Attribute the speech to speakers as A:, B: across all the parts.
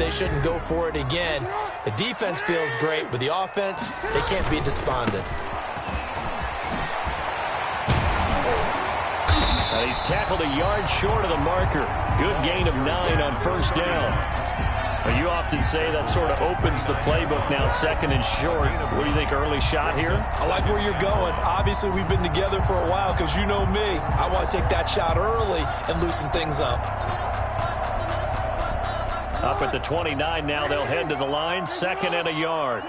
A: they shouldn't go for it again. The defense feels great, but the offense, they can't be despondent.
B: And he's tackled a yard short of the marker. Good gain of 9 on first down. Well, you often say that sort of opens the playbook now, second and short. What do you think, early shot here?
A: I like where you're going. Obviously, we've been together for a while because you know me. I want to take that shot early and loosen things up.
B: Up at the 29 now, they'll head to the line, second and a yard.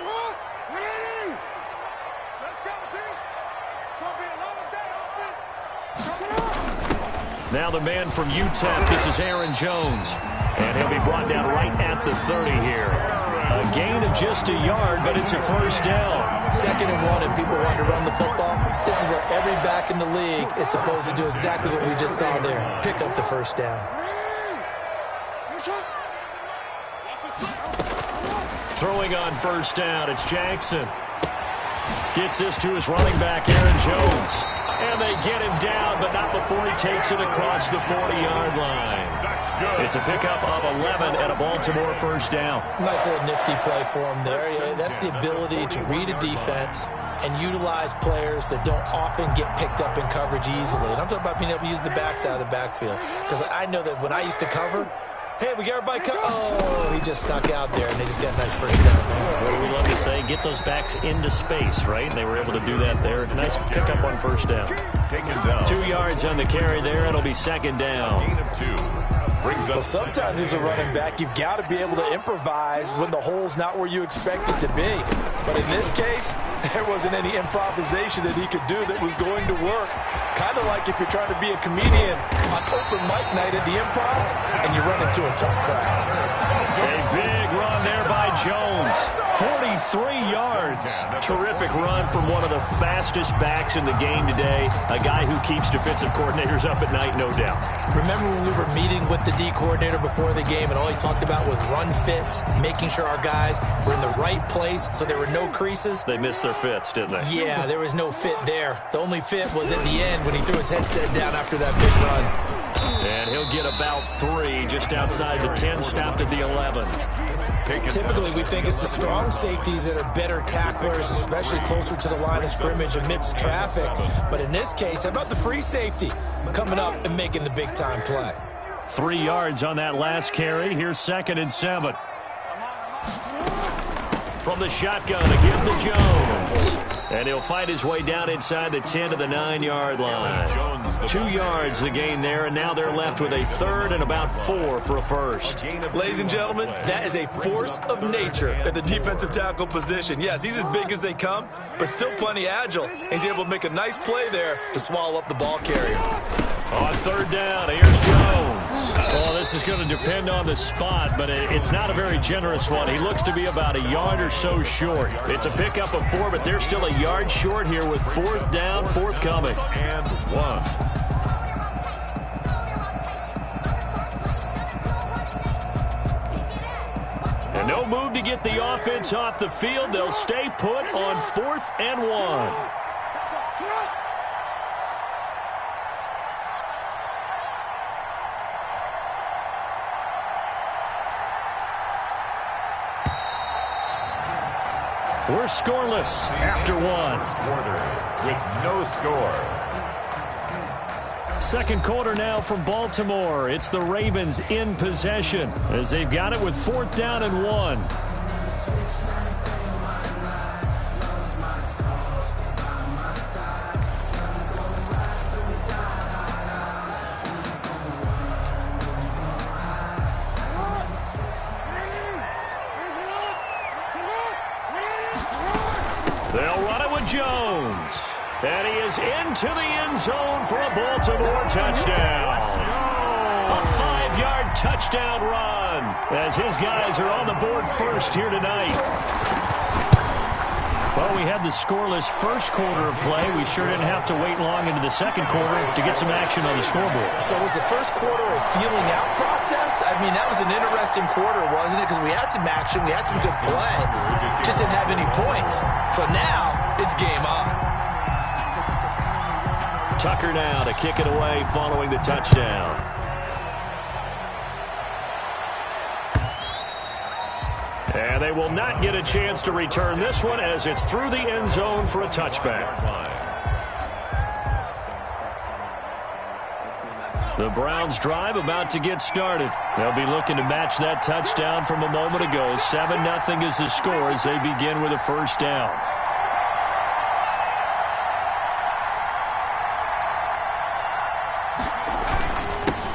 B: Now the man from UTEP, this is Aaron Jones. And he'll be brought down right at the 30 here. A gain of just a yard, but it's a first down.
A: Second and 1, and people want to run the football. This is where every back in the league is supposed to do exactly what we just saw there. Pick up the first down.
B: Throwing on first down, it's Jackson. Gets this to his running back, Aaron Jones. And they get him down, but not before he takes it across the 40-yard line. It's a pickup of 11 and a Baltimore first down.
A: Nice little nifty play for him there. Yeah, that's the ability to read a defense and utilize players that don't often get picked up in coverage easily. And I'm talking about being able to use the backs out of the backfield. Because I know that when I used to cover, hey, we got everybody oh, he just snuck out there, and they just got a nice first down.
B: What do we love to say? Get those backs into space, right? And they were able to do that there. Nice pickup on first down. 2 yards on the carry there. It'll be second down.
A: Well, sometimes as a running back, you've got to be able to improvise when the hole's not where you expect it to be. But in this case, there wasn't any improvisation that he could do that was going to work. Kind of like if you're trying to be a comedian on open mic night at the Improv and you run into a tough crowd.
B: A big run there by Jones. 43 yards. Terrific run from one of the fastest backs in the game today. A guy who keeps defensive coordinators up at night, no doubt.
A: Remember when we were meeting with the D coordinator before the game and all he talked about was run fits, making sure our guys were in the right place so there were no creases?
B: They missed their fits, didn't they?
A: Yeah, there was no fit there. The only fit was at the end when he threw his headset down after that big run.
B: And he'll get about 3 just outside the 10, stopped at the 11.
A: Typically, we think it's the strong safeties that are better tacklers, especially closer to the line of scrimmage amidst traffic. But in this case, how about the free safety coming up and making the big-time play?
B: 3 yards on that last carry. Here's second and 7. From the shotgun, again to Jones. And he'll fight his way down inside the 10 to the 9-yard line. 2 yards the gain there, and now they're left with a third and about 4 for a first.
A: Ladies and gentlemen, that is a force of nature at the defensive tackle position. Yes, he's as big as they come, but still plenty agile. He's able to make a nice play there to swallow up the ball carrier.
B: On third down, here's Jones. Well, this is going to depend on the spot, but it's not a very generous one. He looks to be about a yard or so short. It's a pickup of 4, but they're still a yard short here with fourth down, forthcoming. And 1. And no move to get the offense off the field. They'll stay put on 4th and 1. We're scoreless after 1.
C: Quarter with no score.
B: Second quarter now from Baltimore. It's the Ravens in possession as they've got it with 4th down and 1. They'll run it with Jones. And he is into the end zone for a Baltimore touchdown. A 5-yard touchdown run as his guys are on the board first here tonight. Well, we had the scoreless first quarter of play. We sure didn't have to wait long into the second quarter to get some action on the scoreboard.
A: So was the first quarter a feeling out process? I mean, that was an interesting quarter, wasn't it? Because we had some action, we had some good play, just didn't have any points. So now it's game on.
B: Tucker now to kick it away following the touchdown. And they will not get a chance to return this one as it's through the end zone for a touchback. The Browns' drive about to get started. They'll be looking to match that touchdown from a moment ago. 7-0 is the score as they begin with a first down.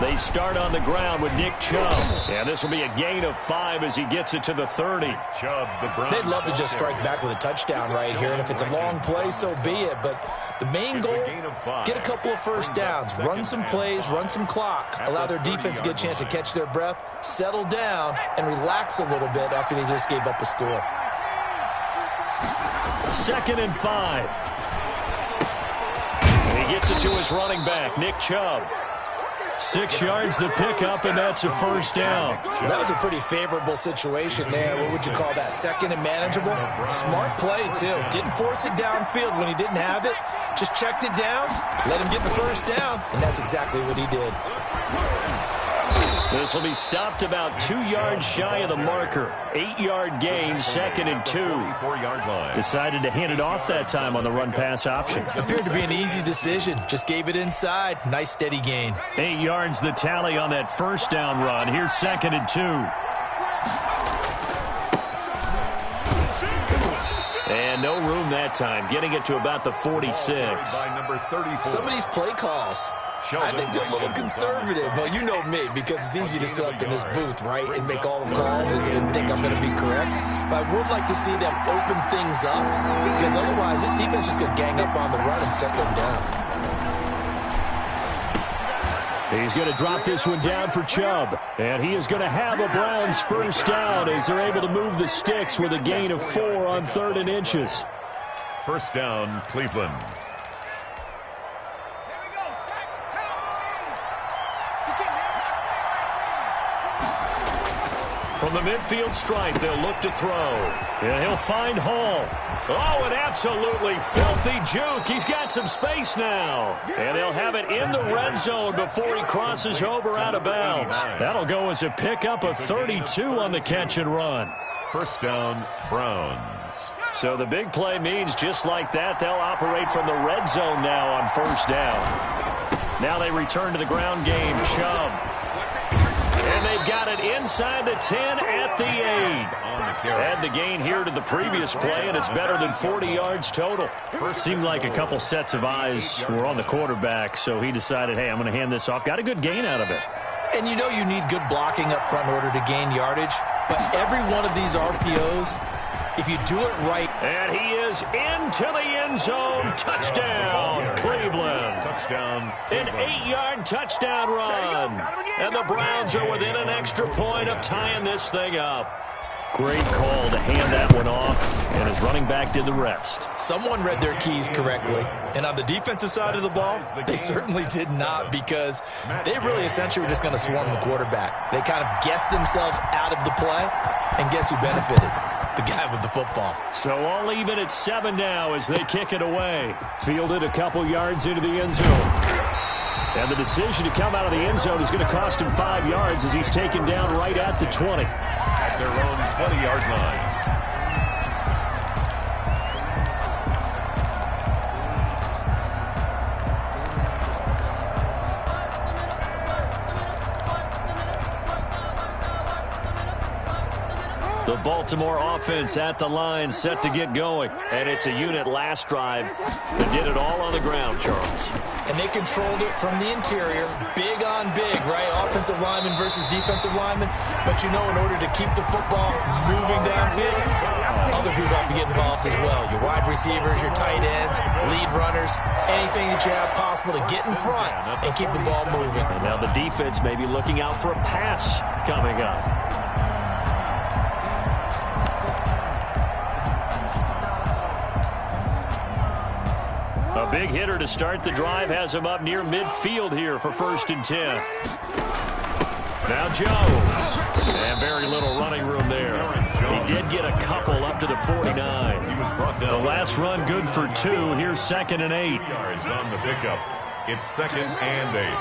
B: They start on the ground with Nick Chubb. And this will be a gain of 5 as he gets it to the 30.
A: They'd love to just strike back with a touchdown right here. And if it's a long play, so be it. But the main goal, get a couple of first downs, run some plays, run some clock, allow their defense to get a chance to catch their breath, settle down, and relax a little bit after they just gave up a score.
B: 2nd and 5. He gets it to his running back, Nick Chubb. 6 yards the pickup, and that's a first down.
A: That was a pretty favorable situation there. What would you call that? 2nd and manageable? Smart play, too. Didn't force it downfield when he didn't have it. Just checked it down, let him get the first down, and that's exactly what he did.
B: This will be stopped about 2 yards shy of the marker. 8-yard gain, 2nd and 2. Decided to hand it off that time on the run-pass option.
A: Appeared to be an easy decision. Just gave it inside. Nice steady gain.
B: 8 yards the tally on that first down run. Here's 2nd and 2. And no room that time. Getting it to about the 46.
A: Some of these play calls, I think they're a little conservative, but you know me, because it's easy to sit up in this booth, right, and make all the calls and think I'm going to be correct. But I would like to see them open things up, because otherwise this defense is just going to gang up on the run and set them down.
B: He's going to drop this one down for Chubb, and he is going to have a Browns first down as they're able to move the sticks with a gain of 4 on 3rd and inches.
C: First down, Cleveland.
B: From the midfield stripe, they'll look to throw. And he'll find Hall. Oh, an absolutely filthy juke. He's got some space now. And they'll have it in the red zone before he crosses over out of bounds. That'll go as a pickup of 32 on the catch and run.
C: First down, Browns.
B: So the big play means just like that, they'll operate from the red zone now on first down. Now they return to the ground game. Chubb. And they've got it inside the 10 at the 8. Add the gain here to the previous play, and it's better than 40 yards total. Seemed like a couple sets of eyes were on the quarterback, so he decided, hey, I'm going to hand this off. Got a good gain out of it.
A: And you know you need good blocking up front in order to gain yardage, but every one of these RPOs, if you do it right.
B: And he is into the end zone. Touchdown, Cleveland.
C: Touchdown,
B: Cleveland. An 8-yard touchdown run. And the Browns are within an extra point of tying this thing up. Great call to hand that one off, and his running back did the rest.
A: Someone read their keys correctly, and on the defensive side of the ball, they certainly did not, because they really essentially were just going to swarm the quarterback. They kind of guessed themselves out of the play, and guess who benefited? The guy with the football.
B: So all even at 7 now as they kick it away. Fielded a couple yards into the end zone. And the decision to come out of the end zone is going to cost him 5 yards as he's taken down right at the 20.
C: At their own 20-yard line.
B: The Baltimore offense at the line, set to get going. And it's a unit last drive that did it all on the ground, Charles.
A: And they controlled it from the interior, big on big, right? Offensive lineman versus defensive lineman. But you know, in order to keep the football moving downfield, other people have to get involved as well. Your wide receivers, your tight ends, lead runners, anything that you have possible to get in front and keep the ball moving.
B: And now the defense may be looking out for a pass coming up. A big hitter to start the drive has him up near midfield here for 1st and 10. Now Jones. And very little running room there. He did get a couple up to the 49. The last run good for 2. Here's 2nd and 8.
C: Yards on the pickup. It's 2nd and 8.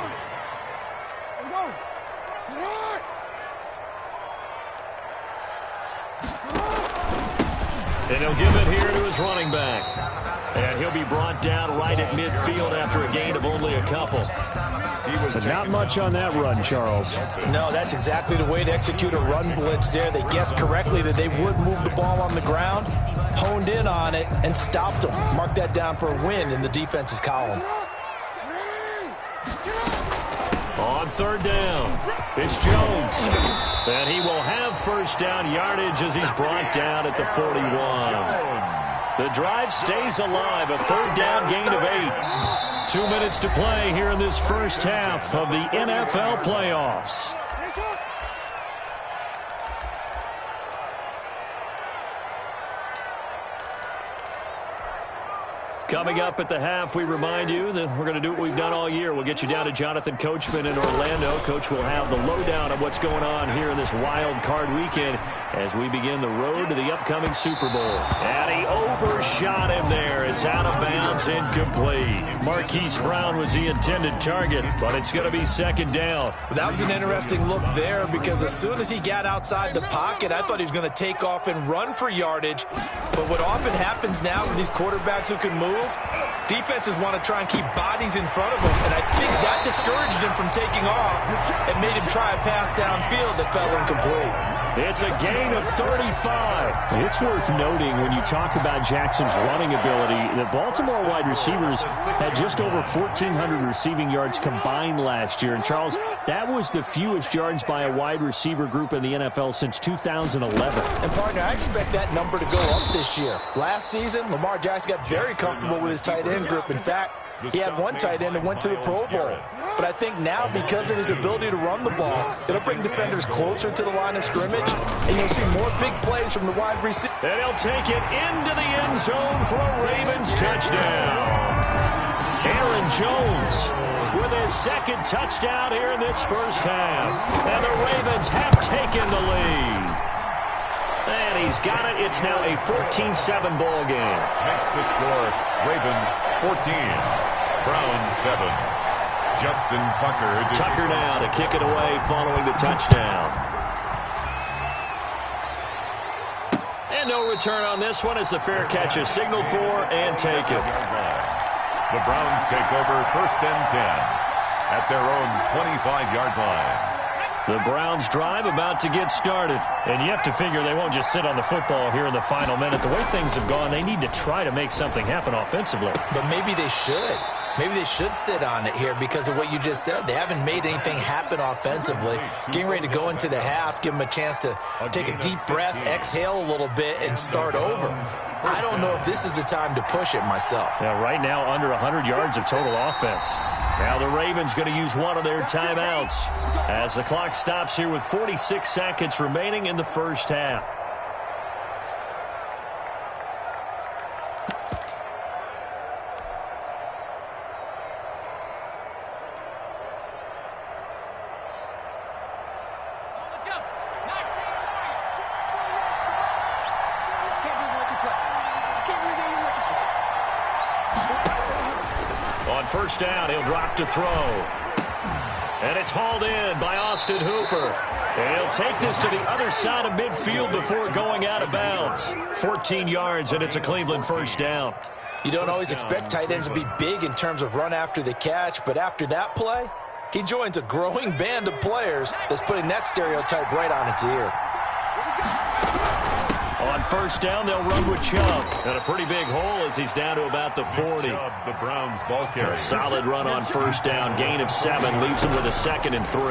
B: And he'll give it here to his running back. And he'll be brought down right at midfield after a gain of only a couple.
D: But not much on that run, Charles.
A: No, that's exactly the way to execute a run blitz there. They guessed correctly that they would move the ball on the ground, honed in on it, and stopped them. Mark that down for a win in the defense's column.
B: On third down, it's Jones. And he will have first down yardage as he's brought down at the 41. The drive stays alive, a third down gain of 8. 2 minutes to play here in this first half of the NFL playoffs. Coming up at the half, we remind you that we're going to do what we've done all year. We'll get you down to Jonathan Coachman in Orlando. Coach will have the lowdown of what's going on here in this wild card weekend as we begin the road to the upcoming Super Bowl. And he overshot him there. It's out of bounds, incomplete. Marquise Brown was the intended target, but it's going to be second down.
A: That was an interesting look there because as soon as he got outside the pocket, I thought he was going to take off and run for yardage. But what often happens now with these quarterbacks who can move, defenses want to try and keep bodies in front of him, and I think that discouraged him from taking off and made him try a pass downfield that fell incomplete.
B: It's a gain of 35.
D: It's worth noting when you talk about Jackson's running ability, the Baltimore wide receivers had just over 1,400 receiving yards combined last year. And, Charles, that was the fewest yards by a wide receiver group in the NFL since 2011.
A: And, partner, I expect that number to go up this year. Last season, Lamar Jackson got very comfortable with his tight end group. In fact, he had one tight end that went to the Pro Bowl. But I think now, because of his ability to run the ball, it'll bring defenders closer to the line of scrimmage, and you'll see more big plays from the wide receiver.
B: And he'll take it into the end zone for a Ravens touchdown. Aaron Jones with his second touchdown here in this first half. And the Ravens have taken the lead. And he's got it. It's now a 14-7 ball game.
C: Makes the score Ravens 14, Browns 7. Justin Tucker.
B: Tucker now to kick it away following the touchdown. And no return on this one as the fair catch is signaled for and taken.
C: The Browns take over first and 10 at their own 25-yard line.
B: The Browns drive about to get started. And you have to figure they won't just sit on the football here in the final minute. The way things have gone, they need to try to make something happen offensively.
A: But maybe they should. Maybe they should sit on it here because of what you just said. They haven't made anything happen offensively. Getting ready to go into the half, give them a chance to take a deep breath, exhale a little bit, and start over. I don't know if this is the time to push it myself.
B: Yeah, right now under 100 yards of total offense. Now the Ravens going to use one of their timeouts as the clock stops here with 46 seconds remaining in the first half. First down, he'll drop to throw. And it's hauled in by Austin Hooper. And he'll take this to the other side of midfield before going out of bounds. 14 yards, and it's a Cleveland first down.
A: You don't always expect tight ends to be big in terms of run after the catch, but after that play, he joins a growing band of players that's putting that stereotype right on its ear.
B: On first down, they'll run with Chubb. And a pretty big hole as he's down to about the 40.
C: The Browns ball carrier.
B: A solid run on first down. Gain of 7 leaves him with a 2nd and 3.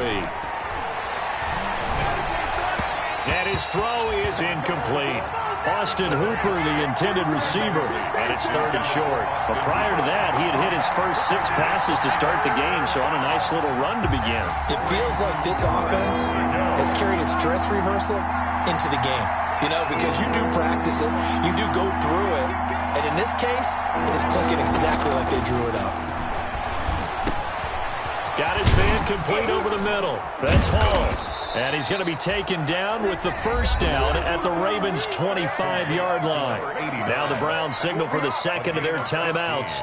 B: And his throw is incomplete. Austin Hooper, the intended receiver, and it's 3rd and short. But prior to that, he had hit his first 6 passes to start the game, so on a nice little run to begin.
A: It feels like this offense has carried its dress rehearsal into the game. You know, because you do practice it, you do go through it, and in this case, it is clicking exactly like they drew it up.
B: Got his man complete over the middle. That's Hall. And he's going to be taken down with the first down at the Ravens' 25-yard line. Now the Browns signal for the second of their timeouts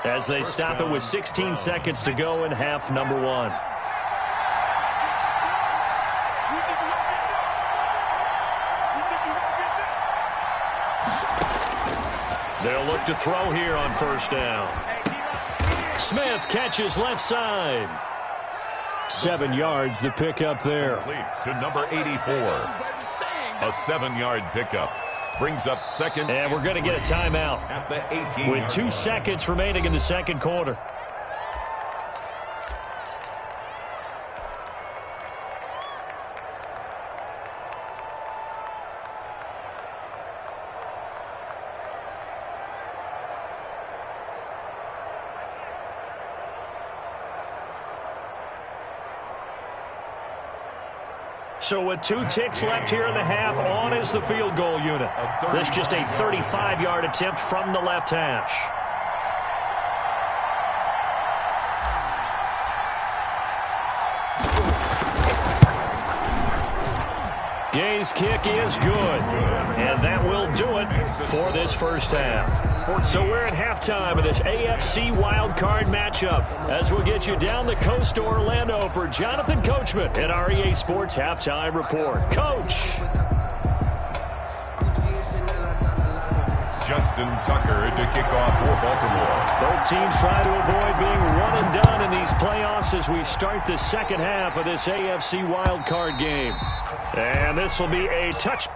B: as they stop it with 16 seconds to go in half number 1. They'll look to throw here on first down. Smith catches left side.
D: 7 yards, the pickup there.
C: Complete to number 84. A 7-yard pickup. Brings up second.
B: And we're going to get a timeout
C: at the 18.
B: with 2 seconds remaining in the second quarter. So with 2 ticks left here in the half, on is the field goal unit. This just a 35-yard attempt from the left hash. Gay's kick is good, and that will do it for this first half. So we're at halftime of this AFC wildcard matchup as we'll get you down the coast to Orlando for Jonathan Coachman at our EA Sports Halftime Report. Coach.
C: Justin Tucker to kick off for Baltimore.
B: Both teams try to avoid being one and done in these playoffs as we start the second half of this AFC wildcard game. And this will be a touch.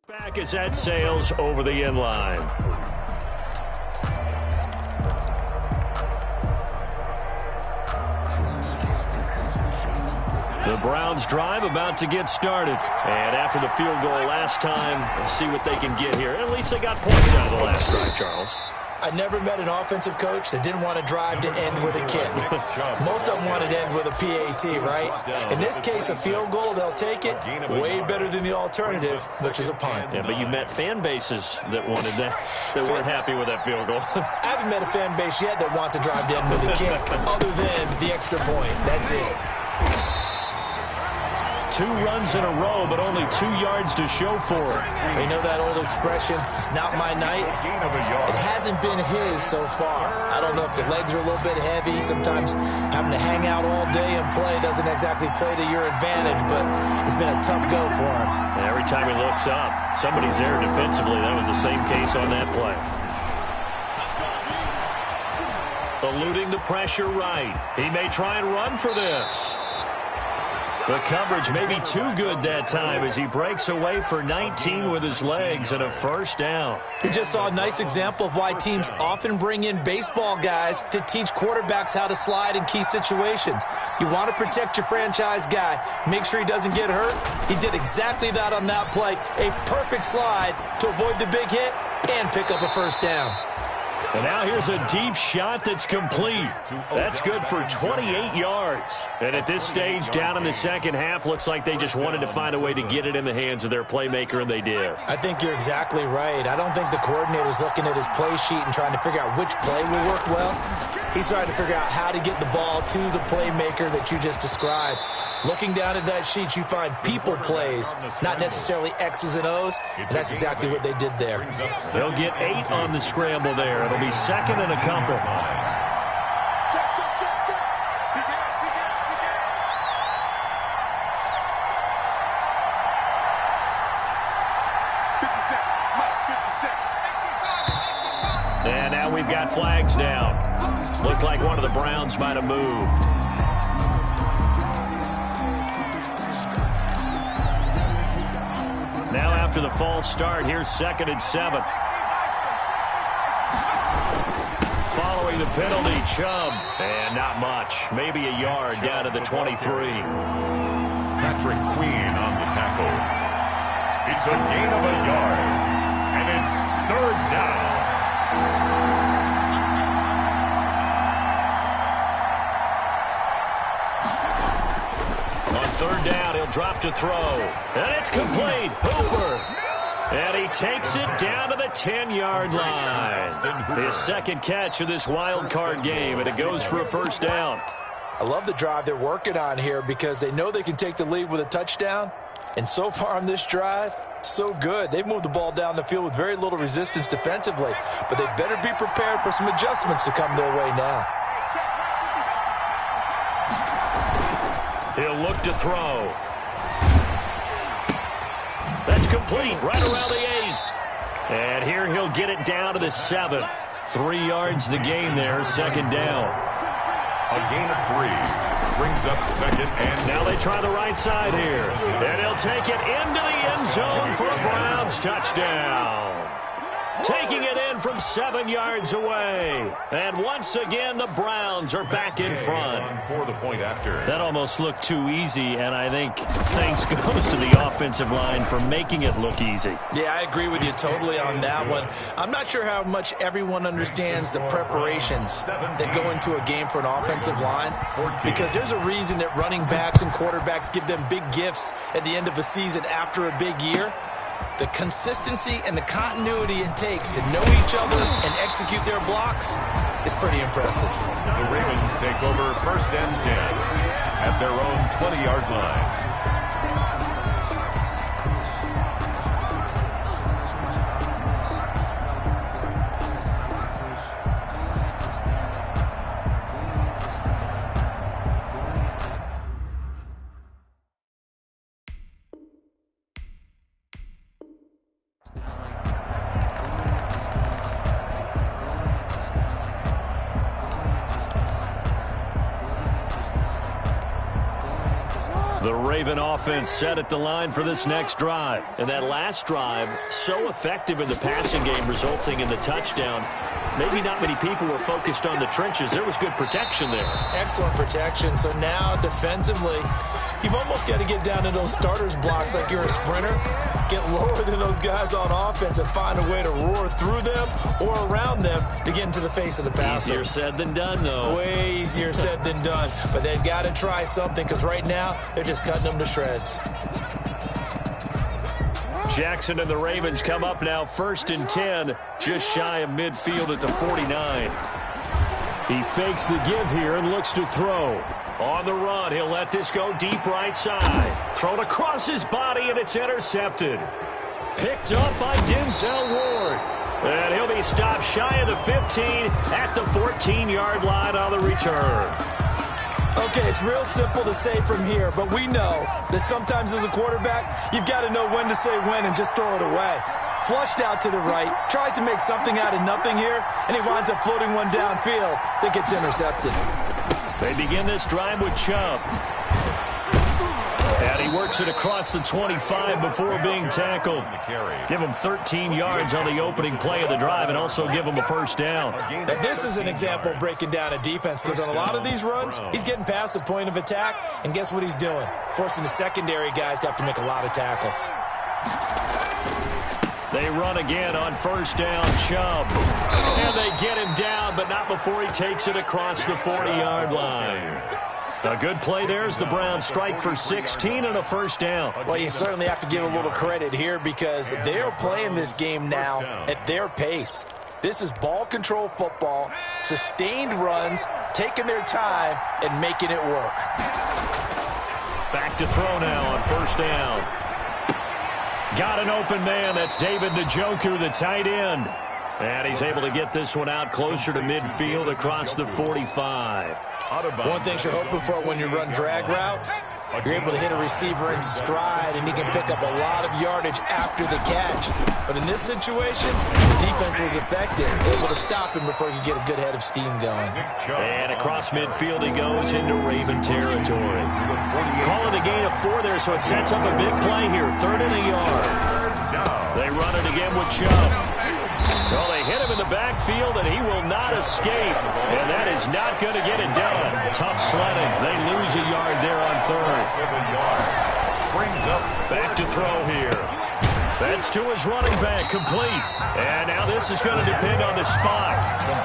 B: Back as that sails over the end line. The Browns drive about to get started. And after the field goal last time, we'll see what they can get here. At least they got points out of the last drive, Charles.
A: I never met an offensive coach that didn't want to drive to end with a kick. Most of them wanted to end with a PAT, right? In this case, a field goal, they'll take it. Way better than the alternative, which is a punt.
B: Yeah, but you met fan bases that wanted that weren't happy with that field goal.
A: I haven't met a fan base yet that wants to drive to end with a kick, other than the extra point. That's it.
B: 2 runs in a row, but only 2 yards to show for it.
A: You know that old expression, it's not my night? It hasn't been his so far. I don't know if the legs are a little bit heavy. Sometimes having to hang out all day and play doesn't exactly play to your advantage, but it's been a tough go for him.
B: And every time he looks up, somebody's there defensively. That was the same case on that play. Eluding the pressure right. He may try and run for this. The coverage may be too good that time as he breaks away for 19 with his legs and a first down.
A: We just saw a nice example of why teams often bring in baseball guys to teach quarterbacks how to slide in key situations. You want to protect your franchise guy. Make sure he doesn't get hurt. He did exactly that on that play. A perfect slide to avoid the big hit and pick up a first down.
B: And now here's a deep shot that's complete. That's good for 28 yards. And at this stage, down in the second half, looks like they just wanted to find a way to get it in the hands of their playmaker, and they did.
A: I think you're exactly right. I don't think the coordinator's looking at his play sheet and trying to figure out which play will work well. He's trying to figure out how to get the ball to the playmaker that you just described. Looking down at that sheet, you find people plays, not necessarily X's and O's, and that's exactly what they did there.
B: They'll get 8 on the scramble there. It'll be second and a couple. And now we've got flags down. Looked like one of the Browns might have moved. Now after the false start, here's 2nd and 7. Following the penalty, Chubb. And not much. Maybe a yard down to the 23.
C: Patrick Queen on the tackle. It's a gain of a yard. And it's 3rd down.
B: On 3rd down, he'll drop to throw. And it's complete. Hooper. And he takes it down to the 10-yard line. His 2nd catch of this wild card game, and it goes for a first down.
A: I love the drive they're working on here because they know they can take the lead with a touchdown. And so far on this drive, so good. They've moved the ball down the field with very little resistance defensively, but they better be prepared for some adjustments to come their way now.
B: He'll look to throw. That's complete right around the 8. And here he'll get it down to the 7. 3 yards the gain there, 2nd down.
C: A gain of 3. Brings up 2nd and...
B: Now they try the right side here. And he'll take it into the end zone for a Browns touchdown. Taking it in from 7 yards away. And once again, the Browns are back in front.
C: For the point after.
B: That almost looked too easy, and I think thanks goes to the offensive line for making it look easy.
A: Yeah, I agree with you totally on that one. I'm not sure how much everyone understands the preparations that go into a game for an offensive line, because there's a reason that running backs and quarterbacks give them big gifts at the end of a season after a big year. The consistency and the continuity it takes to know each other and execute their blocks is pretty impressive.
C: The Ravens take over 1st and 10 at their own 20-yard line.
B: The Raven offense set at the line for this next drive.
D: And that last drive, so effective in the passing game, resulting in the touchdown. Maybe not many people were focused on the trenches. There was good protection there.
A: Excellent protection. So now defensively, you've almost got to get down to those starters blocks like you're a sprinter. Get lower than those guys on offense and find a way to roar through them or around them to get into the face of the passer.
D: Easier said than done, though.
A: Way easier said than done. But they've got to try something because right now they're just cutting them to shreds.
B: Jackson and the Ravens come up now 1st and 10, just shy of midfield at the 49.
D: He fakes the give here and looks to throw.
B: On the run, he'll let this go deep right side. Thrown across his body, and it's intercepted. Picked up by Denzel Ward. And he'll be stopped shy of the 15 at the 14-yard line on the return.
A: Okay, it's real simple to say from here, but we know that sometimes as a quarterback, you've got to know when to say when and just throw it away. Flushed out to the right, tries to make something out of nothing here, and he winds up floating one downfield that gets intercepted.
B: They begin this drive with Chubb. And he works it across the 25 before being tackled. Give him 13 yards on the opening play of the drive and also give him a first down.
A: Now, this is an example of breaking down a defense because on a lot of these runs, he's getting past the point of attack, and guess what he's doing? Forcing the secondary guys to have to make a lot of tackles.
B: They run again on first down, Chubb. And they get him down, but not before he takes it across the 40-yard line. A good play there as the Browns strike for 16 and a first down.
A: Well, you certainly have to give a little credit here because they're playing this game now at their pace. This is ball control football, sustained runs, taking their time, and making it work.
B: Back to throw now on first down. Got an open man. That's David Njoku, the tight end. And he's able to get this one out closer to midfield across the 45.
A: One thing you're hoping for when you run drag routes, you're able to hit a receiver in stride, and he can pick up a lot of yardage after the catch. But in this situation, the defense was effective, able to stop him before he could get a good head of steam going.
B: And across midfield he goes into Raven territory. Calling a gain of 4 there, so it sets up a big play here. 3rd and a yard. They run it again with Chubb. Well, they hit him in the backfield, and he will not escape. And that is not going to get it done. Tough sledding. They lose a yard there on 3rd. Back to throw here. That's to his running back, complete. And now this is going to depend on the spot.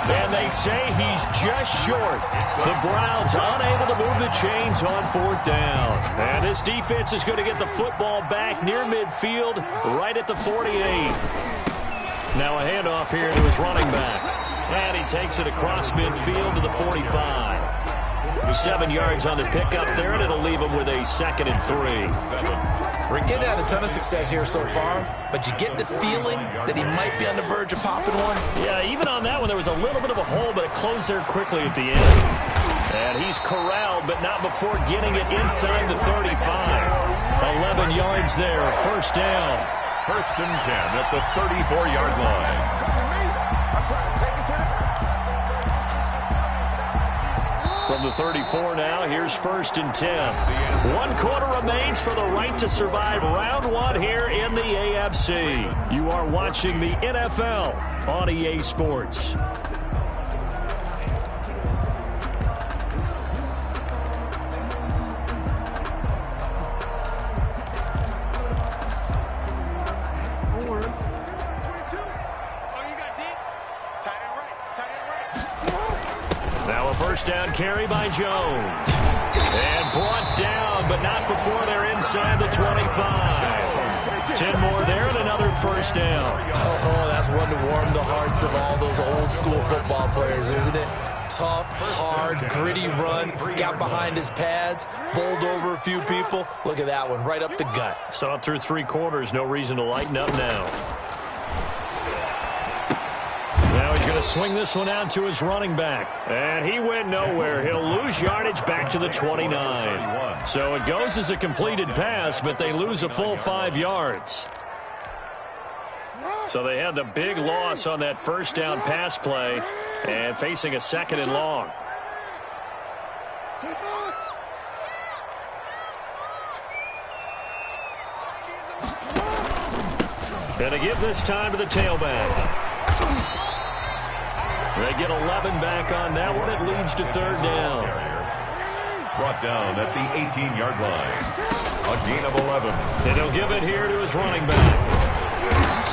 B: And they say he's just short. The Browns unable to move the chains on 4th down. And this defense is going to get the football back near midfield, right at the 48. Now a handoff here to his running back. And he takes it across midfield to the 45. 7 yards on the pickup there, and it'll leave him with a 2nd and 3.
A: We're getting had a ton of success here so far, but you get the feeling that he might be on the verge of popping one.
B: Yeah, even on that one, there was a little bit of a hole, but it closed there quickly at the end. And he's corralled, but not before getting it inside the 35. 11 yards there, first down.
C: 1st and 10 at the 34-yard line.
B: From the 34 now, here's 1st and 10. 1 quarter remains for the right to survive round 1 here in the AFC. You are watching the NFL on EA Sports. First down carry by Jones. And brought down, but not before they're inside the 25. 10 more there and another first down.
A: Oh, that's one to warm the hearts of all those old school football players, isn't it? Tough, hard, gritty run. Got behind his pads, bowled over a few people. Look at that one, right up the gut.
B: Saw it through 3 quarters. No reason to lighten up now. Now he's going to swing this one out to his running back. And he went nowhere. He'll lose yardage back to the 29. So it goes as a completed pass, but they lose a full 5 yards. So they had the big loss on that first down pass play and facing a 2nd and long. And they give this time to the tailback. They get 11 back on that one. It leads to third down.
C: Brought down at the 18-yard line. A gain of 11.
B: And he'll give it here to his running back.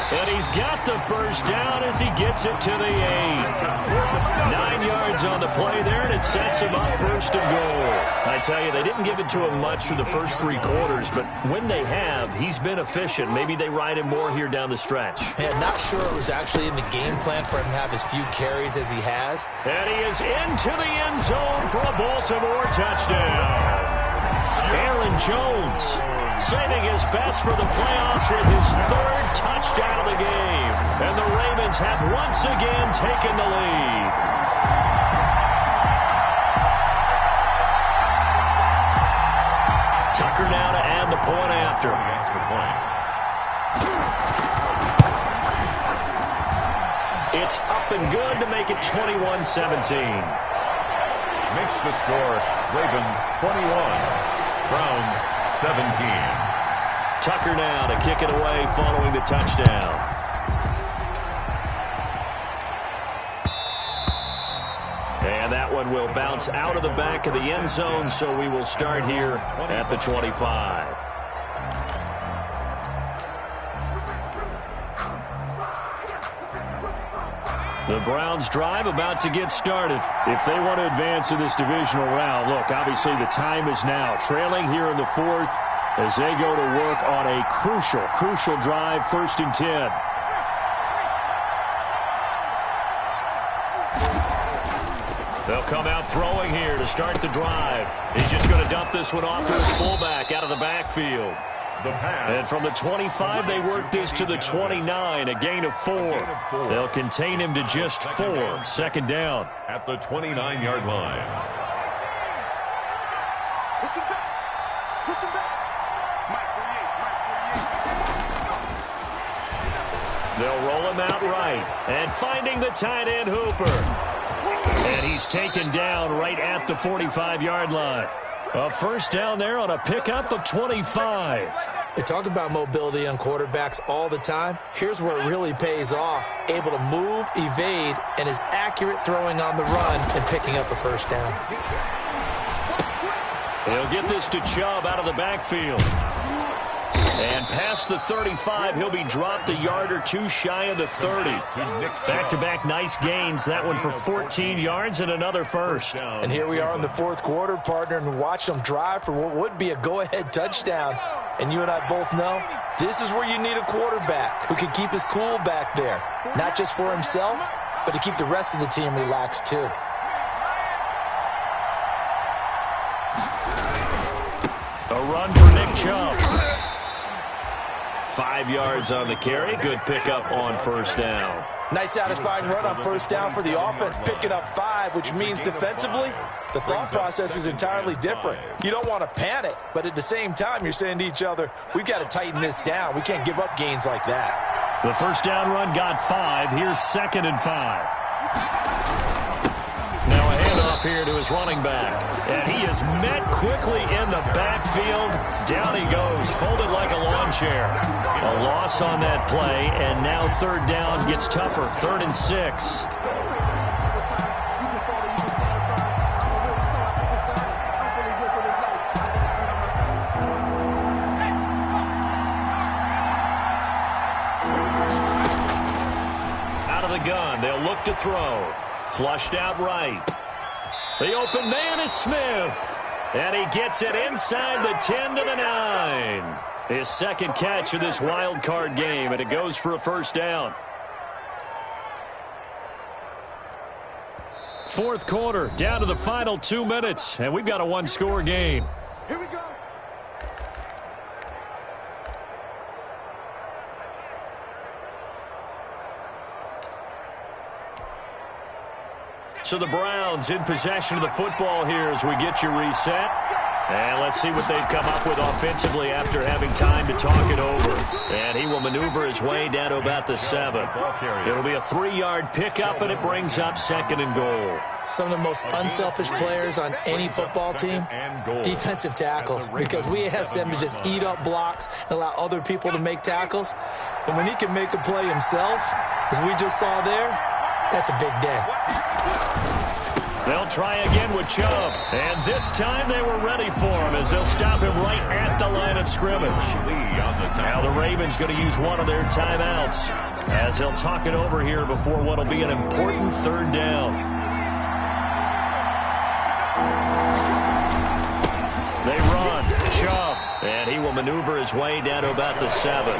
B: And he's got the first down as he gets it to the 8. 9 yards on the play there, and it sets him up first and goal. I tell you, they didn't give it to him much for the first 3 quarters, but when they have, he's been efficient. Maybe they ride him more here down the stretch.
A: Yeah, not sure it was actually in the game plan for him to have as few carries as he has.
B: And he is into the end zone for a Baltimore touchdown. Aaron Jones saving his best for the playoffs with his 3rd touchdown of the game. And the Ravens have once again taken the lead. Tucker now to add the point after. It's up and good to make it 21-17.
C: Makes the score Ravens 21. Browns 17.
B: Tucker now to kick it away following the touchdown. And that one will bounce out of the back of the end zone, so we will start here at the 25. The Browns drive about to get started. If they want to advance in this divisional round, look, obviously the time is now. Trailing here in the 4th as they go to work on a crucial drive, 1st and 10. They'll come out throwing here to start the drive. He's just going to dump this one off to his fullback out of the backfield. And from the 25, they work this to the 29, a gain of 4. They'll contain him to just 4. 2nd down.
C: At the 29-yard line.
E: Push him back. Push him back.
B: They'll roll him out right. And finding the tight end, Hooper. And he's taken down right at the 45-yard line. A 1st down there on a pickup of 25.
A: They talk about mobility on quarterbacks all the time. Here's where it really pays off. Able to move, evade, and is accurate throwing on the run and picking up a 1st down.
B: He'll get this to Chubb out of the backfield. And past the 35, he'll be dropped a yard or 2 shy of the 30. Back-to-back nice gains. That one for 14 yards and another 1st.
A: And here we are in the 4th quarter, partner, and watch them drive for what would be a go-ahead touchdown. And you and I both know this is where you need a quarterback who can keep his cool back there. Not just for himself, but to keep the rest of the team relaxed too.
B: A run for Nick Chubb. 5 yards on the carry. Good pickup on 1st down.
A: Nice satisfying run on 1st down for the offense, picking up 5, which means defensively, the thought process is entirely different. You don't want to panic, but at the same time, you're saying to each other, we've got to tighten this down. We can't give up gains like that.
B: The 1st down run got 5. Here's 2nd and 5. Now a handoff here to his running back. And he is met quickly in the backfield. Down he goes, folded like a lawn chair. A loss on that play, and now 3rd down gets tougher. 3rd and 6. Out of the gun, they'll look to throw. Flushed out right. The open man is Smith. And he gets it inside the 10 to the 9. His 2nd catch of this wild card game, and it goes for a 1st down. 4th quarter, down to the final 2 minutes, and we've got a 1-score game.
E: Here we go.
B: So the Browns in possession of the football here as we get you reset. And let's see what they've come up with offensively after having time to talk it over. And he will maneuver his way down to about the 7. It'll be a 3-yard pickup, and it brings up 2nd and goal.
A: Some of the most unselfish players on any football team, defensive tackles, because we ask them to just eat up blocks and allow other people to make tackles. And when he can make a play himself, as we just saw there, that's a big day.
B: They'll try again with Chubb. And this time they were ready for him as they'll stop him right at the line of scrimmage. Now the Ravens going to use one of their timeouts as they'll talk it over here before what will be an important 3rd down. They run. Chubb. And he will maneuver his way down to about the 7.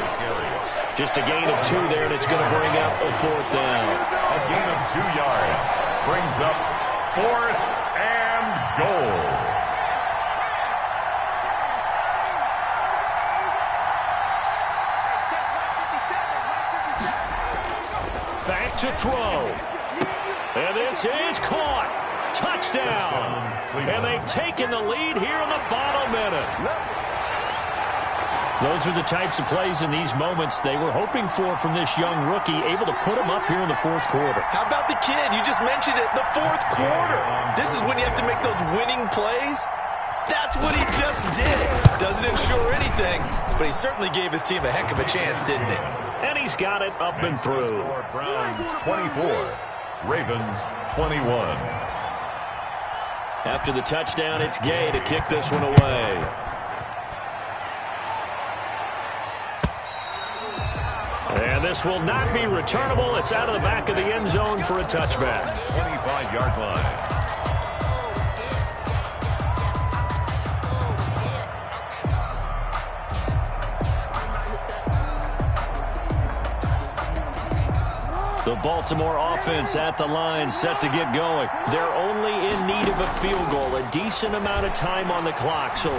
B: Just a gain of 2 there, and it's going to bring up a 4th down.
C: A gain of 2 yards brings up 4th and goal.
B: Back to throw. And this is caught. Touchdown. And they've taken the lead here in the final minute. Those are the types of plays in these moments they were hoping for from this young rookie, able to put him up here in the 4th quarter.
A: How about the kid? You just mentioned it, the 4th quarter. This is when you have to make those winning plays. That's what he just did. Doesn't ensure anything, but he certainly gave his team a heck of a chance, didn't he?
B: And he's got it up and through.
C: Browns 24, Ravens 21.
B: After the touchdown, it's Gay to kick this one away. And this will not be returnable. It's out of the back of the end zone for a touchback.
C: 25-yard line.
B: The Baltimore offense at the line, set to get going. They're only in need of a field goal, a decent amount of time on the clock. So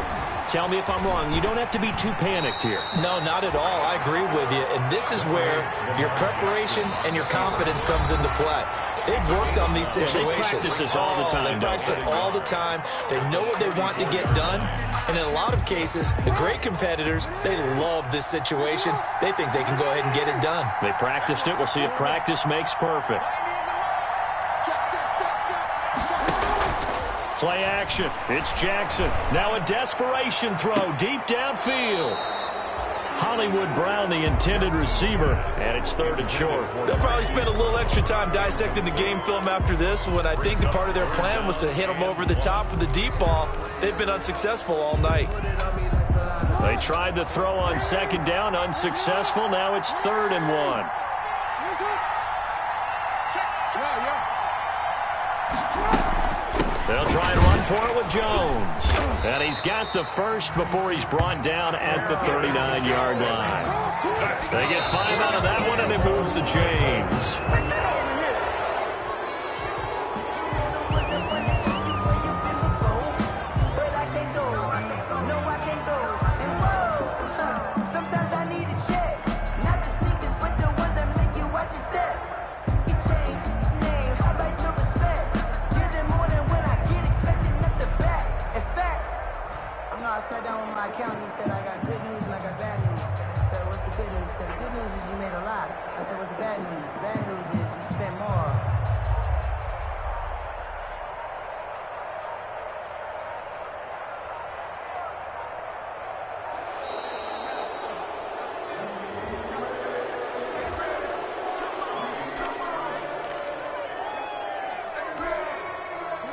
B: tell me if I'm wrong. You don't have to be too panicked here.
A: No, not at all. I agree with you. And this is where your preparation and your confidence comes into play. They've worked on these situations.
B: They practice this all the time.
A: They practice it all the time. They know what they want to get done. And in a lot of cases, the great competitors, they love this situation. They think they can go ahead and get it done.
B: They practiced it. We'll see if practice makes perfect. Play action. It's Jackson. Now a desperation throw deep downfield. Hollywood Brown, the intended receiver, and it's 3rd and short.
A: They'll probably spend a little extra time dissecting the game film after this when I think the part of their plan was to hit them over the top with the deep ball. They've been unsuccessful all night.
B: They tried the throw on 2nd down, unsuccessful. Now it's 3rd and 1. They'll try and run for it with Jones. And he's got the first before he's brought down at the 39-yard line. They get 5 out of that one, and it moves the chains.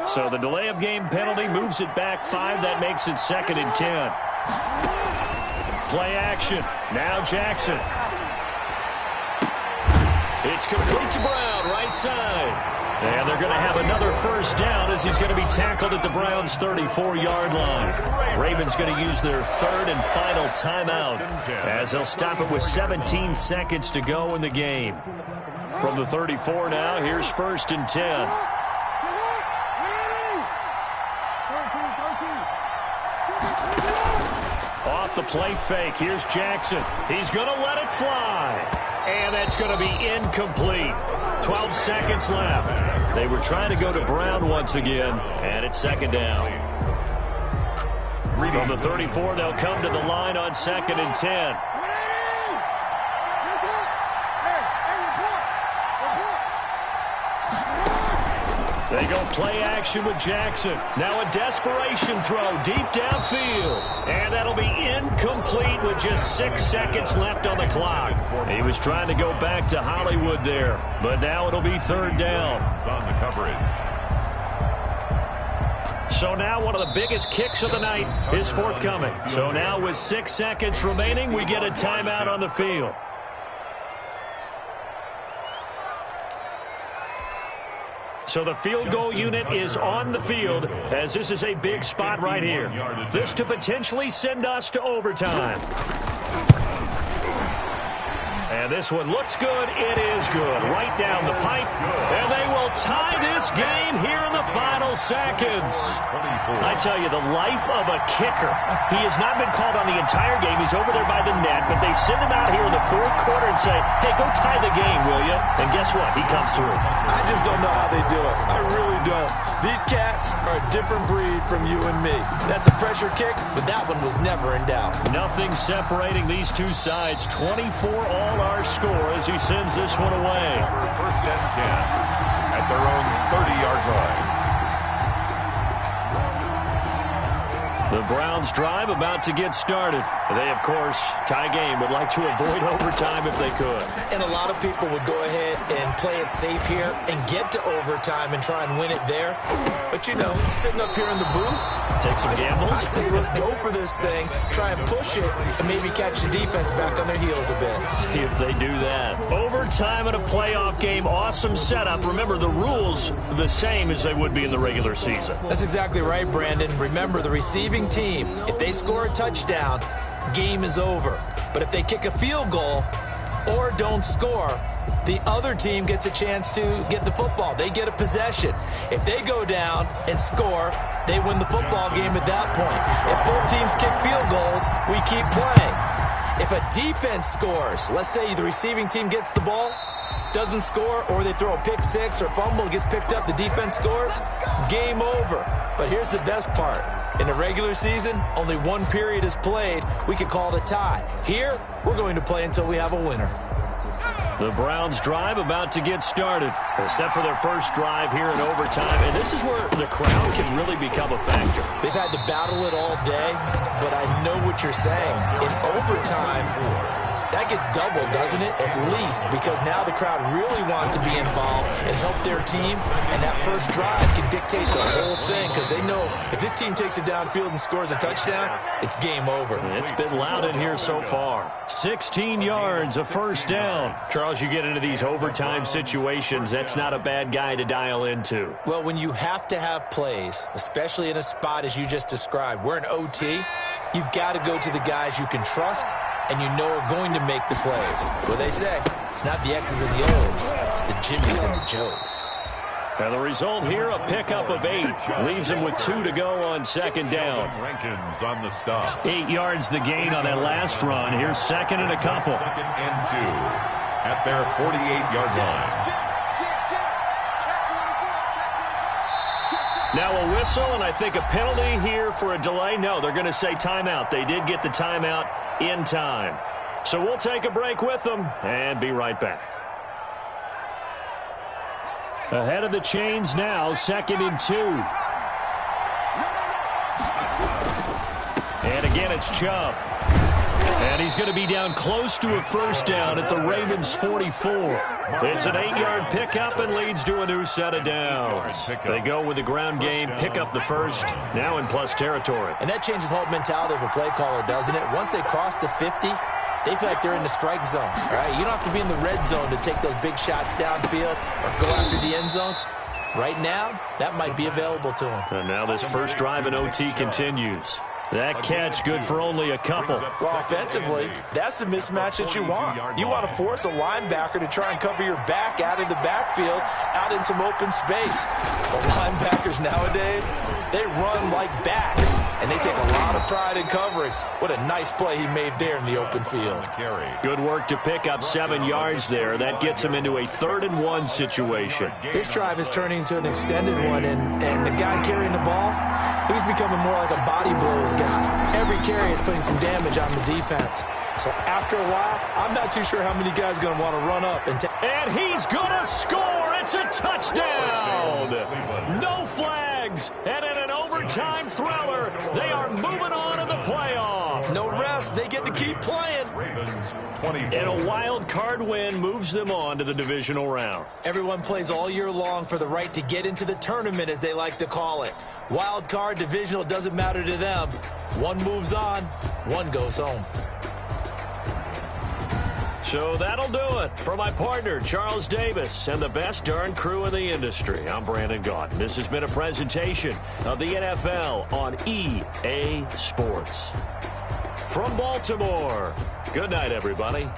B: So the delay of game penalty moves it back 5. That makes it 2nd and 10. Play action. Now Jackson. It's complete to Brown, right side. And they're going to have another first down as he's going to be tackled at the Browns' 34-yard line. Ravens going to use their 3rd and final timeout as they'll stop it with 17 seconds to go in the game. From the 34 now, here's 1st and 10. Off the play fake, here's Jackson. He's going to let it fly. And that's going to be incomplete. 12 seconds left. They were trying to go to Brown once again, and it's 2nd down. From the 34, they'll come to the line on 2nd and 10. They go play action with Jackson. Now a desperation throw deep downfield. And that'll be incomplete with just 6 seconds left on the clock. He was trying to go back to Hollywood there. But now it'll be 3rd down.
C: It's on the coverage.
B: So now one of the biggest kicks of the night is forthcoming. So now with 6 seconds remaining, we get a timeout on the field. So the field goal unit is on the field as this is a big spot right here. This to potentially send us to overtime. And this one looks good. It is good. Right down the pipe. And they will tie this game here in the final seconds. I tell you, the life of a kicker. He has not been called on the entire game. He's over there by the net. But they send him out here in the 4th quarter and say, hey, go tie the game, will you? And guess what? He comes through.
A: I just don't know how they do it. I really don't. These cats are a different breed from you and me. That's a pressure kick, but that one was never in doubt.
B: Nothing separating these two sides. 24 all our score as he sends this one away.
C: 1st and 10 at their own 30-yard line.
B: The Browns drive about to get started. They, of course, tie game, would like to avoid overtime if they could.
A: And a lot of people would go ahead and play it safe here and get to overtime and try and win it there. But, you know, sitting up here in the booth,
B: take some gambles.
A: I say let's go for this thing, try and push it, and maybe catch the defense back on their heels a bit.
B: See if they do that. Overtime in a playoff game, awesome setup. Remember, the rules the same as they would be in the regular season.
A: That's exactly right, Brandon. Remember, the receiving team, if they score a touchdown, game is over. But if they kick a field goal or don't score, the other team gets a chance to get the football. They get a possession. If they go down and score, they win the football game at that point. If both teams kick field goals, we keep playing. If a defense scores, let's say the receiving team gets the ball, doesn't score, or they throw a pick six or fumble, gets picked up, the defense scores, game over. But here's the best part. In the regular season, only one period is played. We could call it a tie. Here, we're going to play until we have a winner.
B: The Browns drive about to get started, except for their first drive here in overtime. And this is where the crowd can really become a factor.
A: They've had to battle it all day, but I know what you're saying. In overtime, that gets doubled, doesn't it? At least, because now the crowd really wants to be involved and help their team, and that first drive can dictate the whole thing, because they know if this team takes it downfield and scores a touchdown, it's game over.
B: It's been loud in here so far. 16 yards, a first down. Charles, you get into these overtime situations, that's not a bad guy to dial into.
A: Well, when you have to have plays, especially in a spot as you just described, we're in OT, you've got to go to the guys you can trust and you know are going to make the plays. What they say, it's not the X's and the O's, it's the Jimmies and the Joes.
B: And the result here, a pickup of 8. Leaves him with 2 to go on second down.
C: Rankins on the stop.
B: 8 yards the gain on that last run. Here's second and a couple.
C: 2nd and 2 at their 48-yard line.
B: Now a whistle, and I think a penalty here for a delay. No, they're going to say timeout. They did get the timeout in time. So we'll take a break with them and be right back. Ahead of the chains now, 2nd and 2. And again, it's Chubb. And he's going to be down close to a first down at the Ravens' 44. It's an 8-yard pickup and leads to a new set of downs. They go with the ground game, pick up the first, now in plus territory.
A: And that changes the whole mentality of a play caller, doesn't it? Once they cross the 50, they feel like they're in the strike zone. All right? You don't have to be in the red zone to take those big shots downfield or go after the end zone. Right now, that might be available to them.
B: And now this first drive in OT continues. That catch good for only a couple.
A: Well, offensively, that's the mismatch that you want. You want to force a linebacker to try and cover your back out of the backfield, out in some open space. But linebackers nowadays, They run like backs, and they take a lot of pride in covering. What a nice play he made there in the open field.
B: Good work to pick up 7 yards there. That gets him into a 3rd-and-1 situation.
A: This drive is turning into an extended one, and the guy carrying the ball, he's becoming more like a body blows guy. Every carry is putting some damage on the defense. So after a while, I'm not too sure how many guys are going to want to run up.
B: And he's going to score. It's a touchdown. No flags. And in an overtime thriller, they are moving on to the playoff.
A: No rest. They get to keep playing.
B: And a wild card win moves them on to the divisional round.
A: Everyone plays all year long for the right to get into the tournament, as they like to call it. Wild card, divisional, doesn't matter to them. One moves on, one goes home.
B: So that'll do it. For my partner, Charles Davis, and the best darn crew in the industry, I'm Brandon Gaudin. This has been a presentation of the NFL on EA Sports. From Baltimore, good night, everybody.